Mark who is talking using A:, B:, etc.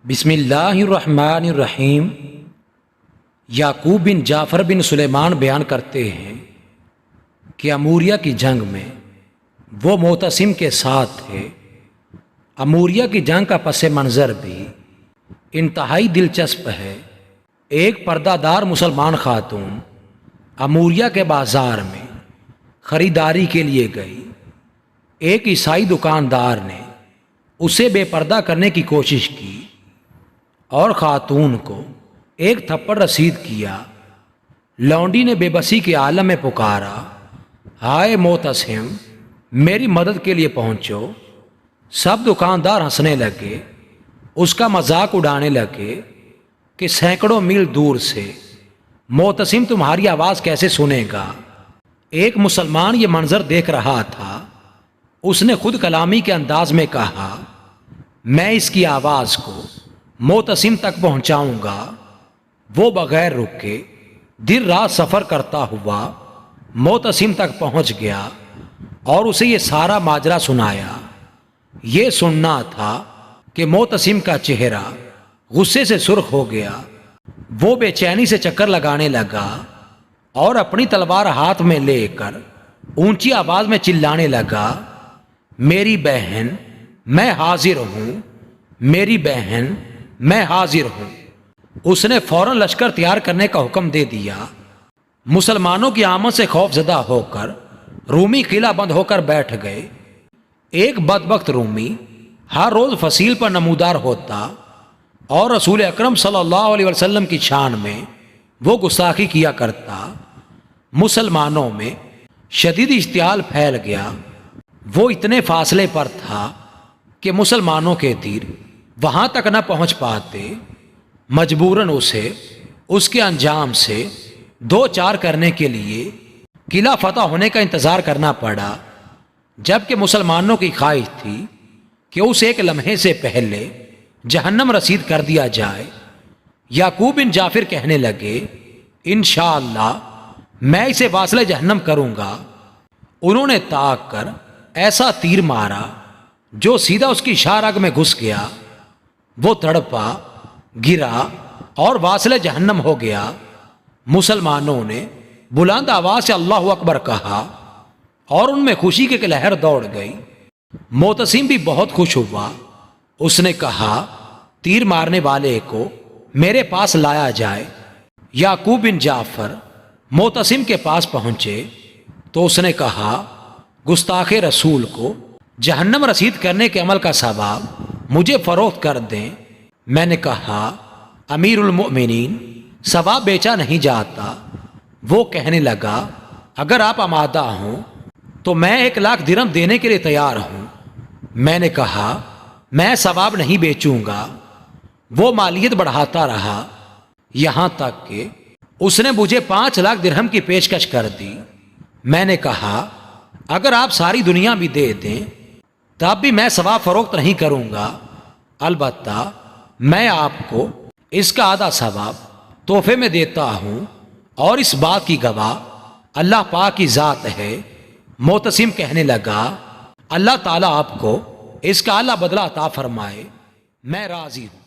A: بسم اللہ الرحمن الرحیم۔ یعقوب بن جعفر بن سلیمان بیان کرتے ہیں کہ اموریہ کی جنگ میں وہ معتصم کے ساتھ تھے۔ اموریہ کی جنگ کا پس منظر بھی انتہائی دلچسپ ہے۔ ایک پردہ دار مسلمان خاتون اموریہ کے بازار میں خریداری کے لیے گئی۔ ایک عیسائی دکاندار نے اسے بے پردہ کرنے کی کوشش کی اور خاتون کو ایک تھپڑ رسید کیا۔ لونڈی نے بے بسی کے عالم میں پکارا، ہائے معتصم، میری مدد کے لیے پہنچو۔ سب دکاندار ہنسنے لگے، اس کا مذاق اڑانے لگے کہ سینکڑوں میل دور سے معتصم تمہاری آواز کیسے سنے گا۔ ایک مسلمان یہ منظر دیکھ رہا تھا۔ اس نے خود کلامی کے انداز میں کہا، میں اس کی آواز کو معتصم تک پہنچاؤں گا۔ وہ بغیر رکے دن رات سفر کرتا ہوا معتصم تک پہنچ گیا اور اسے یہ سارا ماجرا سنایا۔ یہ سننا تھا کہ معتصم کا چہرہ غصے سے سرخ ہو گیا۔ وہ بے چینی سے چکر لگانے لگا اور اپنی تلوار ہاتھ میں لے کر اونچی آواز میں چلانے لگا، میری بہن میں حاضر ہوں، میری بہن میں حاضر ہوں۔ اس نے فوراً لشکر تیار کرنے کا حکم دے دیا۔ مسلمانوں کی آمد سے خوف زدہ ہو کر رومی قلعہ بند ہو کر بیٹھ گئے۔ ایک بدبخت رومی ہر روز فصیل پر نمودار ہوتا اور رسول اکرم صلی اللہ علیہ وسلم کی شان میں وہ گستاخی کیا کرتا۔ مسلمانوں میں شدید اشتعال پھیل گیا۔ وہ اتنے فاصلے پر تھا کہ مسلمانوں کے تیر وہاں تک نہ پہنچ پاتے۔ مجبوراً اسے اس کے انجام سے دو چار کرنے کے لیے قلعہ فتح ہونے کا انتظار کرنا پڑا، جبکہ مسلمانوں کی خواہش تھی کہ اس ایک لمحے سے پہلے جہنم رسید کر دیا جائے۔ یعقوب بن جعفر کہنے لگے، انشاءاللہ میں اسے واصل جہنم کروں گا۔ انہوں نے تاک کر ایسا تیر مارا جو سیدھا اس کی شاہ رگ میں گھس گیا۔ وہ تڑپا، گرا اور واصل جہنم ہو گیا۔ مسلمانوں نے بلند آواز سے اللہ اکبر کہا اور ان میں خوشی کی لہر دوڑ گئی۔ معتصم بھی بہت خوش ہوا۔ اس نے کہا، تیر مارنے والے کو میرے پاس لایا جائے۔ یعقوب بن جعفر معتصم کے پاس پہنچے تو اس نے کہا، گستاخ رسول کو جہنم رسید کرنے کے عمل کا ثواب مجھے فروخت کر دیں۔ میں نے کہا، امیر المؤمنین، ثواب بیچا نہیں جاتا۔ وہ کہنے لگا، اگر آپ آمادہ ہوں تو میں 1,00,000 درہم دینے کے لیے تیار ہوں۔ میں نے کہا، میں ثواب نہیں بیچوں گا۔ وہ مالیت بڑھاتا رہا یہاں تک کہ اس نے مجھے 5,00,000 درہم کی پیشکش کر دی۔ میں نے کہا، اگر آپ ساری دنیا بھی دے دیں تب بھی میں ثواب فروخت نہیں کروں گا، البتہ میں آپ کو اس کا آدھا ثواب تحفے میں دیتا ہوں، اور اس بات کی گواہ اللہ پاک کی ذات ہے۔ معتصم کہنے لگا، اللہ تعالیٰ آپ کو اس کا اعلیٰ بدلہ عطا فرمائے، میں راضی ہوں۔